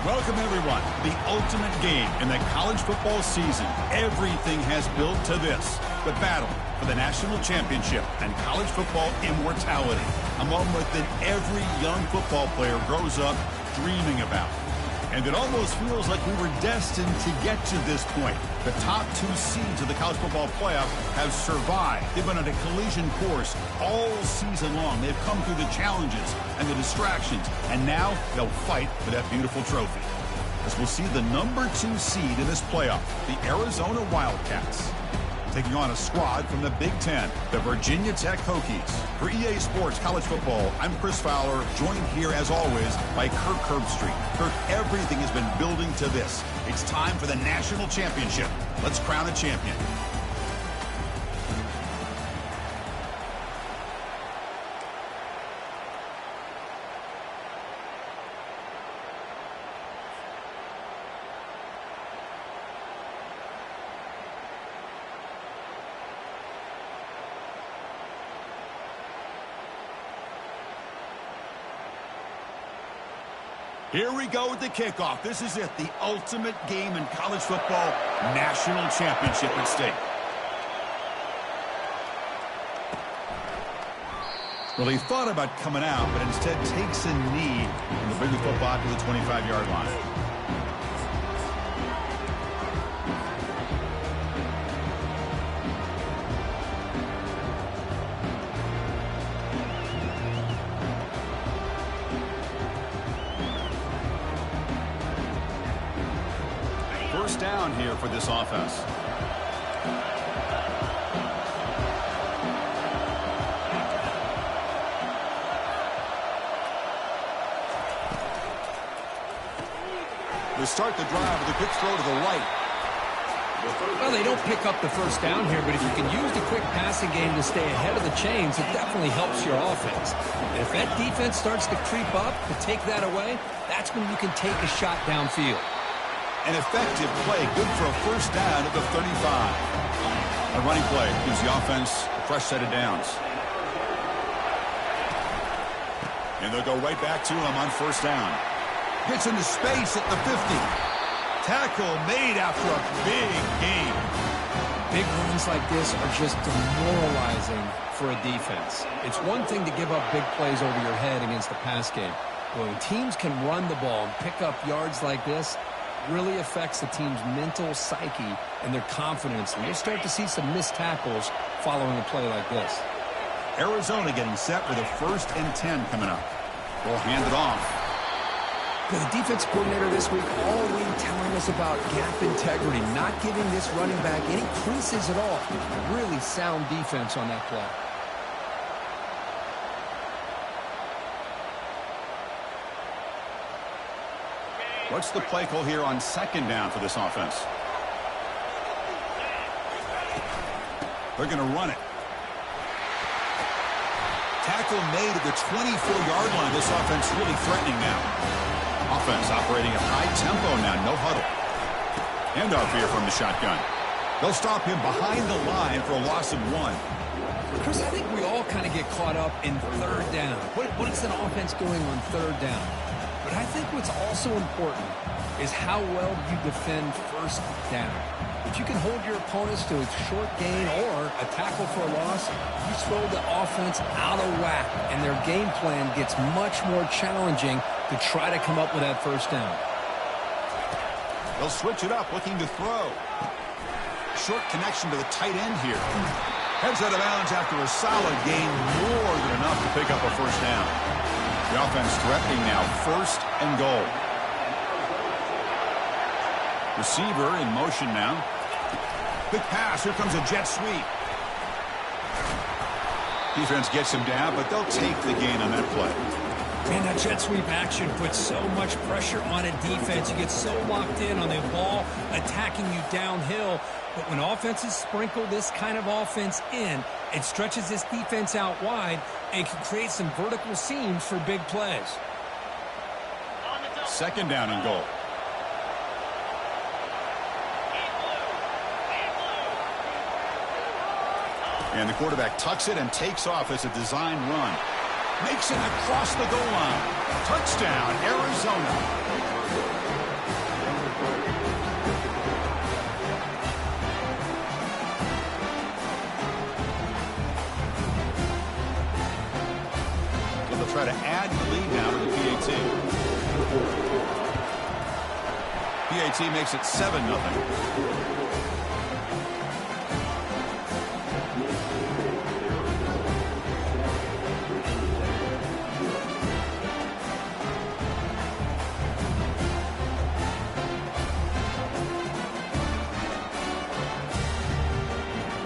Welcome, everyone. The ultimate game in the college football season. Everything has built to this. The battle for the national championship and college football immortality. A moment that every young football player grows up dreaming about. And it almost feels like we were destined to get to this point. The top two seeds of the college football playoff have survived. They've been on a collision course all season long. They've come through the challenges and the distractions, and now they'll fight for that beautiful trophy. As we'll see the number 2 seed in this playoff, the Arizona Wildcats, taking on a squad from the Big Ten, the Virginia Tech Hokies. For EA Sports College Football, I'm Chris Fowler, joined here as always by Kirk Herbstreit. Kirk, everything has been building to this. It's time for the national championship. Let's crown a champion. Here we go with the kickoff. This is it, the ultimate game in college football, national championship at stake. Well, he thought about coming out, but instead takes a knee and will bring the football to the 25-yard line. First down here for this offense. They start the drive with a quick throw to the right. Well, they don't pick up the first down here, but if you can use the quick passing game to stay ahead of the chains, it definitely helps your offense. And if that defense starts to creep up to take that away, that's when you can take a shot downfield. An effective play, good for a first down at the 35. A running play gives the offense a fresh set of downs. And they'll go right back to him on first down. Gets into space at the 50. Tackle made after a big gain. Big runs like this are just demoralizing for a defense. It's one thing to give up big plays over your head against the pass game. But when teams can run the ball and pick up yards like this, really affects the team's mental psyche and their confidence. And you'll start to see some missed tackles following a play like this. Arizona getting set for the 1st and 10 coming up. We'll hand it off. The defense coordinator this week already telling us about gap integrity, not giving this running back any creases at all. Really sound defense on that play. What's the play call here on 2nd down for this offense? They're going to run it. Tackle made at the 24-yard line. This offense really threatening now. Offense operating at high tempo now, no huddle. Handoff here from the shotgun. They'll stop him behind the line for a loss of 1. Chris, I think we all kind of get caught up in 3rd down. What is an offense doing on 3rd down? But I think what's also important is how well you defend 1st down. If you can hold your opponents to a short gain or a tackle for a loss, you throw the offense out of whack, and their game plan gets much more challenging to try to come up with that 1st down. They'll switch it up, looking to throw. Short connection to the tight end here. Heads out of bounds after a solid gain, more than enough to pick up a 1st down. The offense threatening now, 1st and goal. Receiver in motion now. Big pass, here comes a jet sweep. Defense gets him down, but they'll take the gain on that play. Man, that jet sweep action puts so much pressure on a defense. You get so locked in on the ball attacking you downhill. But when offenses sprinkle this kind of offense in, it stretches this defense out wide and can create some vertical seams for big plays. 2nd down and goal. And the quarterback tucks it and takes off as a design run. Makes it across the goal line. Touchdown, Arizona. Try to add the lead now to the PAT. PAT makes it 7-0.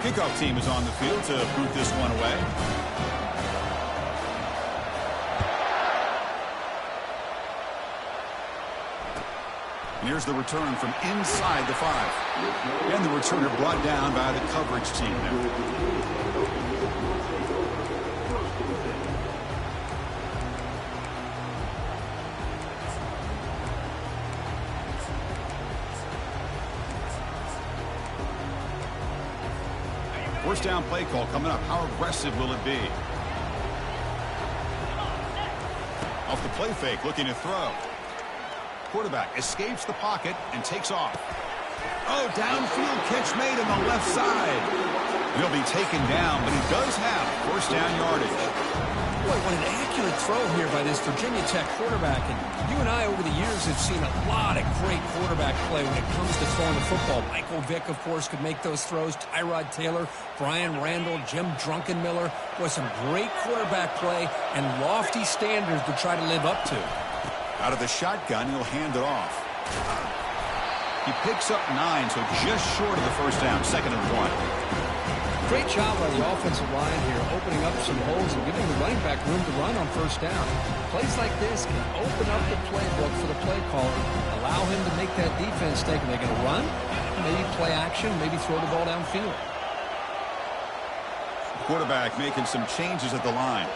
Kickoff team is on the field to boot this one away. Here's the return from inside the 5. And the returner brought down by the coverage team there. First down play call coming up. How aggressive will it be? Off the play fake, looking to throw. Quarterback escapes the pocket and takes off. Oh, downfield catch made on the left side. He'll be taken down, but he does have first down yardage. Boy, what an accurate throw here by this Virginia Tech quarterback. And you and I over the years have seen a lot of great quarterback play when it comes to throwing the football. Michael Vick, of course, could make those throws. Tyrod Taylor, Brian Randall, Jim Drunkenmiller. Boy, some great quarterback play and lofty standards to try to live up to. Out of the shotgun, he'll hand it off. He picks up 9, so just short of the first down, 2nd and 1. Great job by the offensive line here, opening up some holes and giving the running back room to run on first down. Plays like this can open up the playbook for the play caller, allow him to make that defense think, are they going to run? Maybe play action, maybe throw the ball downfield. Quarterback making some changes at the line.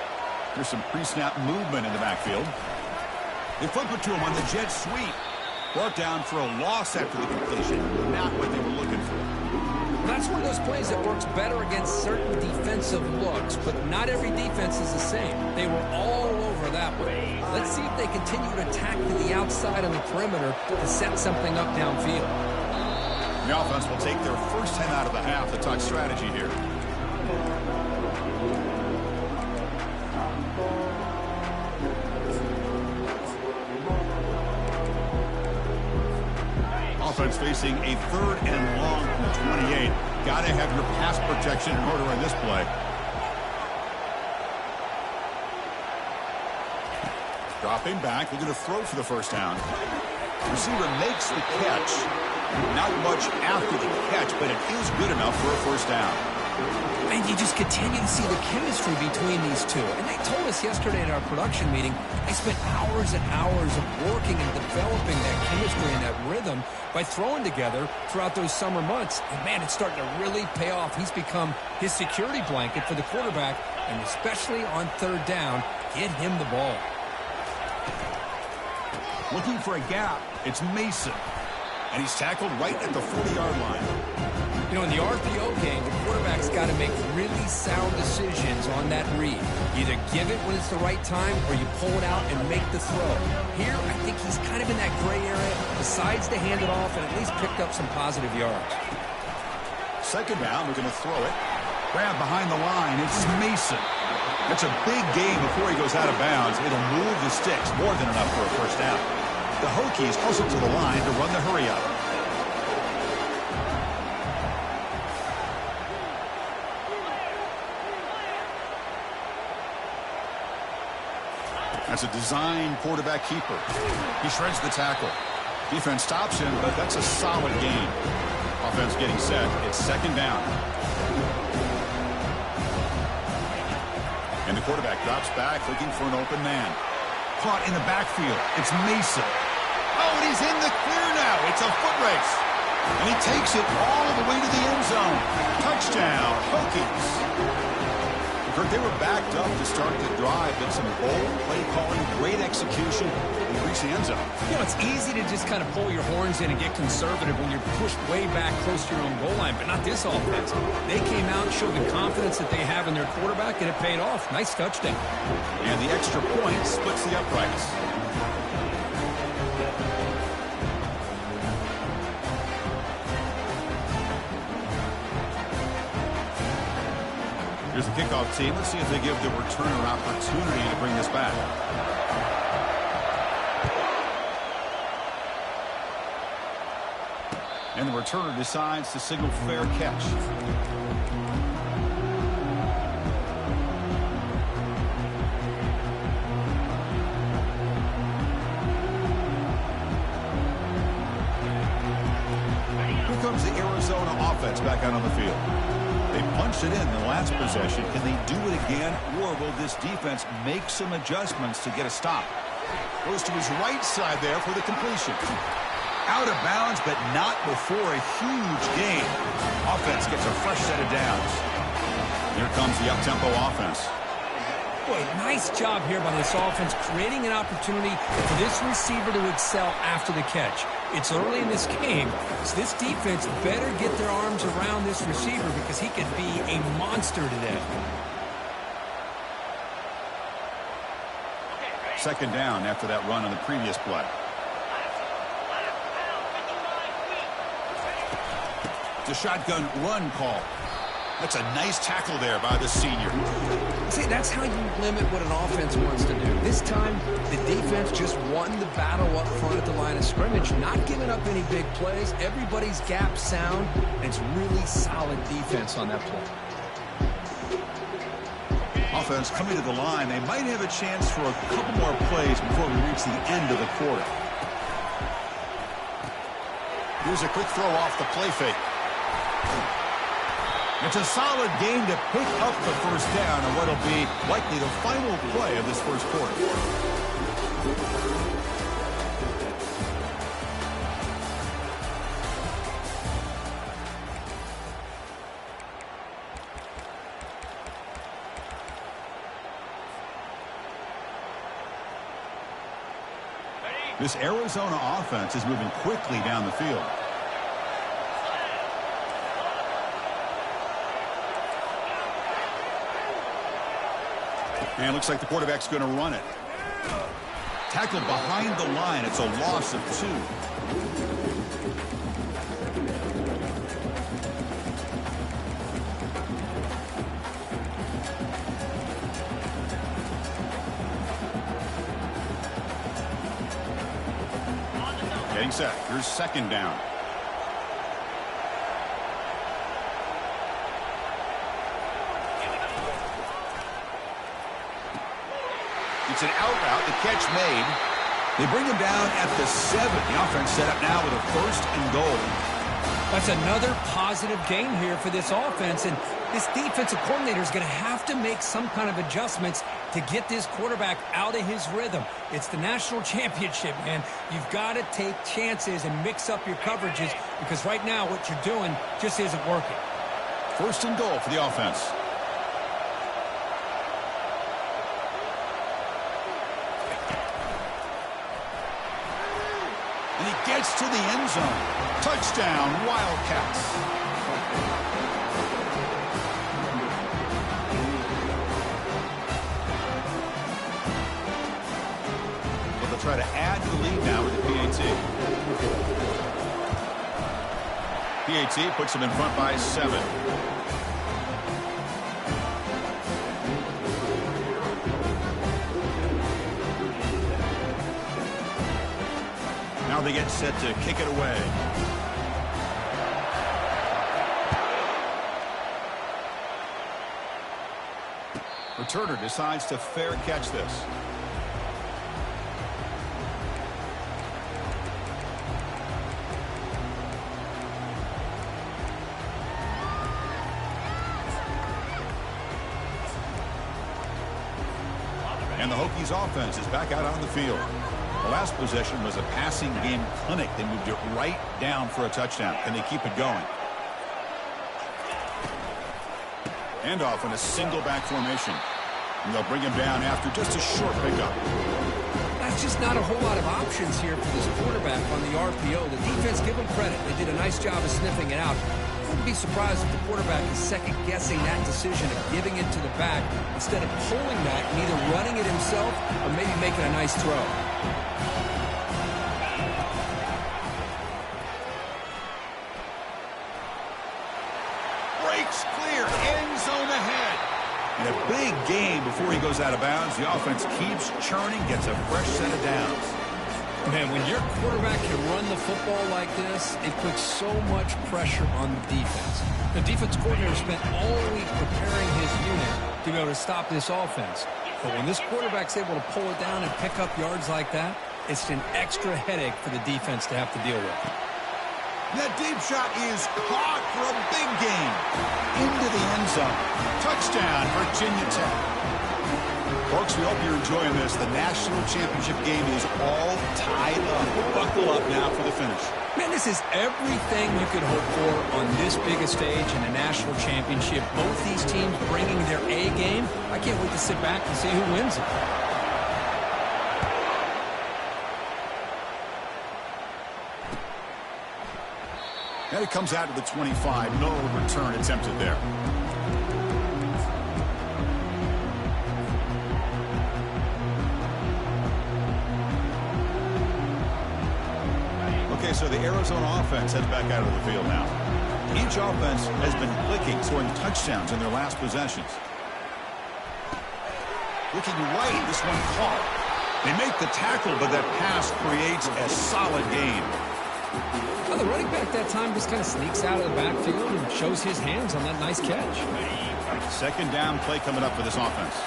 There's some pre-snap movement in the backfield. They flip it to him on the jet sweep. Brought down for a loss after the completion. Not what they were looking for. That's one of those plays that works better against certain defensive looks, but not every defense is the same. They were all over that one. Let's see if they continue to attack to the outside on the perimeter to set something up downfield. The offense will take their first 10 out of the half to talk strategy here. Offense facing a 3rd and long from the 28. Got to have your pass protection in order on this play. Dropping back, looking to throw for the first down. Receiver makes the catch. Not much after the catch, but it is good enough for a first down. And you just continue to see the chemistry between these two. And they told us yesterday at our production meeting, they spent hours and hours of working and developing that chemistry and that rhythm by throwing together throughout those summer months. And, man, it's starting to really pay off. He's become his security blanket for the quarterback, and especially on 3rd down, get him the ball. Looking for a gap. It's Mason. And he's tackled right at the 40-yard line. You know, in the RPO game, the quarterback's got to make really sound decisions on that read. Either give it when it's the right time or you pull it out and make the throw. Here, I think he's kind of in that gray area, decides to hand it off and at least picked up some positive yards. 2nd down, we're going to throw it. Grab behind the line, it's Mason. That's a big gain before he goes out of bounds. It'll move the sticks, more than enough for a first down. The Hokies hustle to the line to run the hurry-up. That's a design quarterback keeper. He shreds the tackle. Defense stops him, but that's a solid gain. Offense getting set. It's 2nd down. And the quarterback drops back, looking for an open man. Caught in the backfield. It's Mason. Oh, and he's in the clear now. It's a foot race. And he takes it all the way to the end zone. Touchdown, Hokies. They were backed up to start the drive, but some bold play calling, great execution. We reached towards the end zone. You know, it's easy to just kind of pull your horns in and get conservative when you're pushed way back close to your own goal line, but not this offense. They came out and showed the confidence that they have in their quarterback, and it paid off. Nice touchdown. And the extra point splits the uprights. Here's the kickoff team. Let's see if they give the returner an opportunity to bring this back. And the returner decides to signal fair catch. Here comes the Arizona offense back out on the field. They punched it in the last possession. Can they do it again, or will this defense make some adjustments to get a stop? Goes to his right side there for the completion. Out of bounds, but not before a huge gain. Offense gets a fresh set of downs. Here comes the up-tempo offense. Boy, nice job here by this offense, creating an opportunity for this receiver to excel after the catch. It's early in this game, so this defense better get their arms around this receiver because he could be a monster today. Second down after that run on the previous play. The shotgun run call. That's a nice tackle there by the senior. See, that's how you limit what an offense wants to do. This time, the defense just won the battle up front at the line of scrimmage, not giving up any big plays. Everybody's gap sound, and it's really solid defense on that play. Offense coming to the line. They might have a chance for a couple more plays before we reach the end of the quarter. Here's a quick throw off the play fake. It's a solid game to pick up the first down on what will be likely the final play of this first quarter. This Arizona offense is moving quickly down the field. And it looks like the quarterback's going to run it. Tackled behind the line. It's a loss of 2. Getting set. Here's second down. It's an out route. The catch made. They bring him down at the 7. The offense set up now with a first and goal. That's another positive gain here for this offense, and this defensive coordinator is going to have to make some kind of adjustments to get this quarterback out of his rhythm. It's the national championship, man. You've got to take chances and mix up your coverages because right now what you're doing just isn't working. First and goal for the offense. And he gets to the end zone. Touchdown, Wildcats. Well, they'll try to add to the lead now with the PAT. PAT puts them in front by 7. Now they get set to kick it away. Returner decides to fair catch this. And the Hokies offense is back out on the field. The last possession was a passing game clinic. They moved it right down for a touchdown. Can they keep it going? And off in a single back formation. And they'll bring him down after just a short pickup. There's just not a whole lot of options here for this quarterback on the RPO. The defense, give them credit. They did a nice job of sniffing it out. I wouldn't be surprised if the quarterback is second-guessing that decision of giving it to the back instead of pulling that and either running it himself or maybe making a nice throw. Breaks clear, end zone ahead. In a big game before he goes out of bounds, the offense keeps churning, gets a fresh set of downs. Man, when your quarterback can run the football like this, it puts so much pressure on the defense. The defense coordinator spent all week preparing his unit to be able to stop this offense. But when this quarterback's able to pull it down and pick up yards like that, it's an extra headache for the defense to have to deal with. That deep shot is caught for a big gain. Into the end zone. Touchdown, Virginia Tech. Folks, we hope you're enjoying this. The national championship game is all tied up. Buckle up now for the finish. Man, this is everything you could hope for on this big a stage in a national championship. Both these teams bringing their A game. I can't wait to sit back and see who wins it. And it comes out to the 25. No return attempted there. Okay, so the Arizona offense heads back out of the field now. Each offense has been clicking, scoring touchdowns in their last possessions. Looking right, this one caught. They make the tackle, but that pass creates a solid gain. Well, the running back that time just kind of sneaks out of the backfield and shows his hands on that nice catch. Second down play coming up for this offense.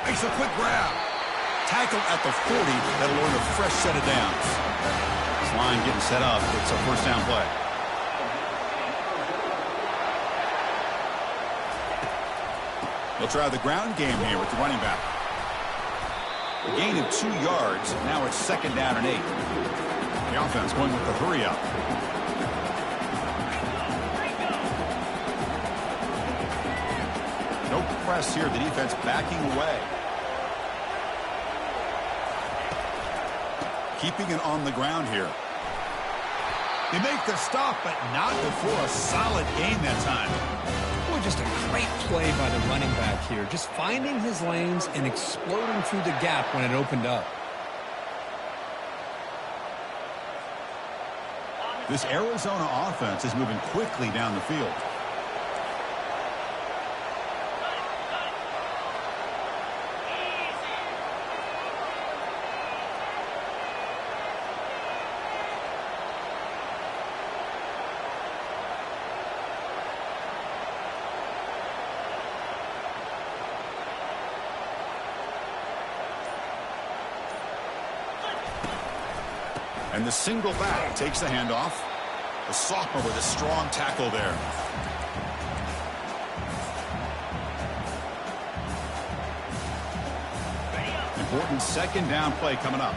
Makes a quick grab. Tackle at the 40. That'll earn a fresh set of downs. This line getting set up. It's a first down play. They'll try the ground game here with the running back. A gain of 2 yards. Now it's second down and 8. The offense going with the hurry up. No press here. The defense backing away. Keeping it on the ground here. They make the stop, but not before a solid gain that time. Boy, just a great play by the running back here. Just finding his lanes and exploding through the gap when it opened up. This Arizona offense is moving quickly down the field. And the single back takes the handoff. The sophomore with a strong tackle there. Important second down play coming up.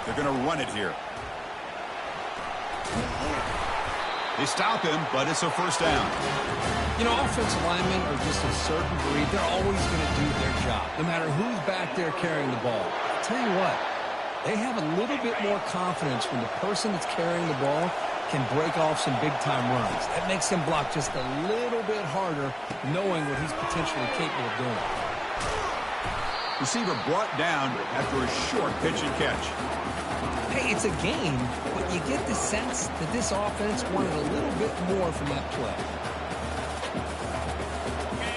They're going to run it here. They stop him, but it's a first down. You know, offensive linemen are just a certain breed. They're always going to do their job, no matter who's back there carrying the ball. I'll tell you what, they have a little bit more confidence when the person that's carrying the ball can break off some big-time runs. That makes him block just a little bit harder, knowing what he's potentially capable of doing. Receiver brought down after a short pitch and catch. Hey, it's a game, but you get the sense that this offense wanted a little bit more from that play.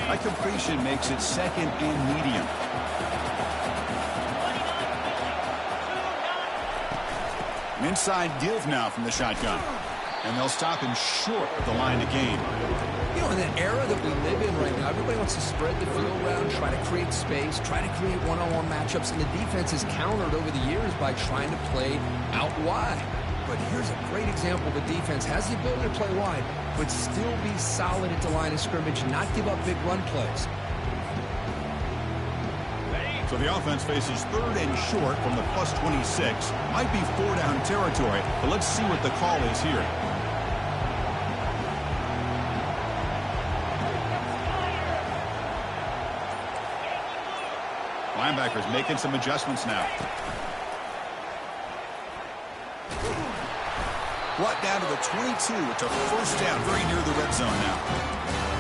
That completion makes it second and medium. An inside give now from the shotgun. And they'll stop him short of the line to gain. You know, in the era that we live in right now, everybody wants to spread the field around, try to create space, try to create one-on-one matchups, and the defense is countered over the years by trying to play out wide. But here's a great example of a defense has the ability to play wide, but still be solid at the line of scrimmage and not give up big run plays. So So the offense faces 3rd and short from the +26. Might be 4-down territory, but let's see what the call is here. Linebackers making some adjustments now. Brought down to the 22. It's a 1st down, very near the red zone now.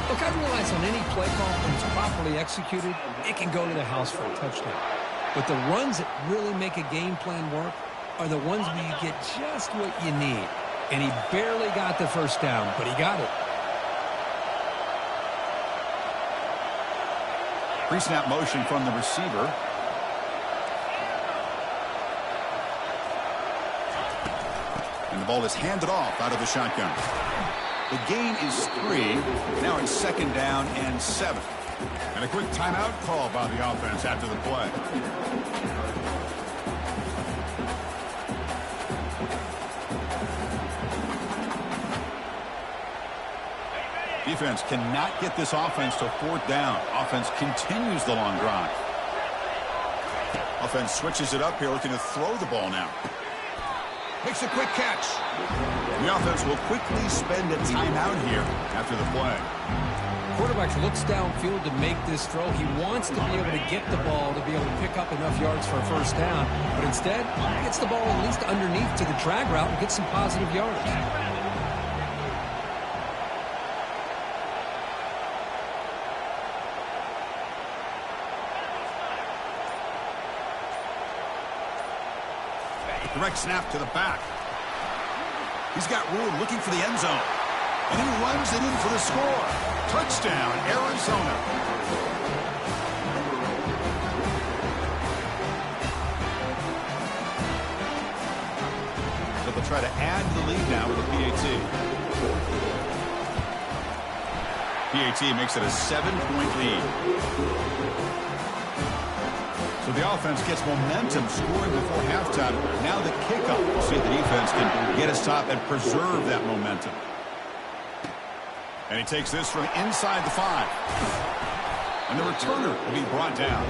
Look, I realize on any play call, when it's properly executed, it can go to the house for a touchdown. But the runs that really make a game plan work are the ones where you get just what you need. And he barely got the 1st down, but he got it. Pre-snap motion from the receiver. And the ball is handed off out of the shotgun. The gain is 3. Now it's 2nd down and 7. And a quick timeout call by the offense after the play. Defense cannot get this offense to 4th down. Offense continues the long drive. Offense switches it up here, looking to throw the ball now. Makes a quick catch. The offense will quickly spend a timeout here after the play. Quarterback looks downfield to make this throw. He wants to be able to get the ball to be able to pick up enough yards for a 1st down. But instead, he gets the ball at least underneath to the drag route and gets some positive yards. Direct snap to the back. He's got room looking for the end zone. And he runs it in for the score. Touchdown, Arizona. So they'll try to add the lead now with a PAT. PAT makes it a 7-point lead. So the offense gets momentum scoring before halftime. Now the kickoff. We'll see if the defense can get a stop and preserve that momentum. And he takes this from inside the 5. And the returner will be brought down.